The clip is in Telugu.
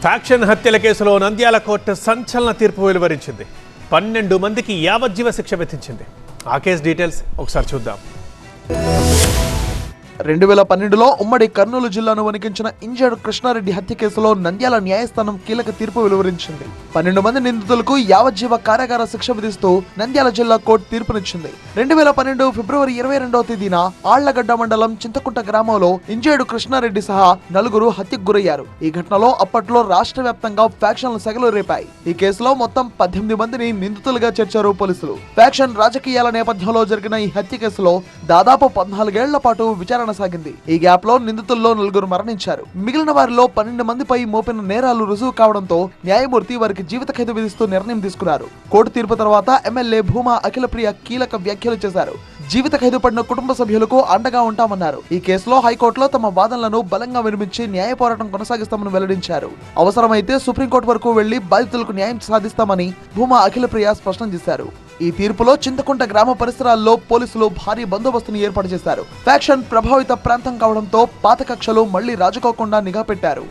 ఫ్యాక్షన్ హత్యల కేసులో నంద్యాల కోర్టు సంచలన తీర్పు వెలువరించింది. 12 మందికి యావజ్జీవ శిక్ష విధించింది. ఆ కేసు డీటెయిల్స్ ఒకసారి చూద్దాం. 2012లో ఉమ్మడి కర్నూలు జిల్లాను వణికించిన ఇంజేడు కృష్ణారెడ్డి హత్య కేసులో నంద్యాల న్యాయస్థానం కీలక తీర్పు వెలువరించింది. 12 మంది నిందితులకు యావజ్జీవ కారాగార శిక్ష విధిస్తూ నంద్యాల జిల్లా కోర్టు తీర్పునిచ్చింది. 2012 ఫిబ్రవరి 22వ తేదీన ఆళ్లగడ్డ మండలం చింతకుంట గ్రామంలో ఇంజేడు కృష్ణారెడ్డి సహా 4 హత్యకు గురయ్యారు. ఈ ఘటనలో అప్పట్లో రాష్ట్ర వ్యాప్తంగా ఫ్యాక్షన్లు సెగలు రేపాయి. ఈ కేసులో మొత్తం 18 మందిని నిందితులుగా చేర్చారు పోలీసులు. ఫ్యాక్షన్ రాజకీయాల నేపథ్యంలో జరిగిన ఈ హత్య కేసులో దాదాపు 14 ఏళ్ల పాటు విచారణ సాగింది. ఈ గ్యాప్ లో నిందితుల్లో 4 మరణించారు. మిగిలిన వారిలో 12 మందిపై మోపిన నేరాలు రుజువు కావడంతో న్యాయమూర్తి వారికి జీవిత ఖైదు విధిస్తూ నిర్ణయం తీసుకున్నారు. కోర్టు తీర్పు తర్వాత ఎమ్మెల్యే భూమా అఖిలప్రియ కీలక వ్యాఖ్యలు చేశారు. జీవిత ఖైదు పడిన కుటుంబ సభ్యులకు అండగా ఉంటామన్నారు. ఈ కేసులో హైకోర్టులో తమ వాదనలను బలంగా వినిపించి న్యాయ పోరాటం కొనసాగిస్తామని వెల్లడించారు. అవసరమైతే సుప్రీంకోర్టు వరకు వెళ్లి బాధితులకు న్యాయం సాధిస్తామని భూమా అఖిలప్రియ స్పష్టం చేశారు. ఈ తీర్పులో చింతకుంట గ్రామ పరిసరాల్లో పోలీసులు భారీ బందోబస్తును ఏర్పాటు చేశారు. ఫ్యాక్షన్ ప్రభావిత ప్రాంతం కావడంతో పాత కక్షలు మళ్లీ రాజుకోకుండా నిఘా పెట్టారు.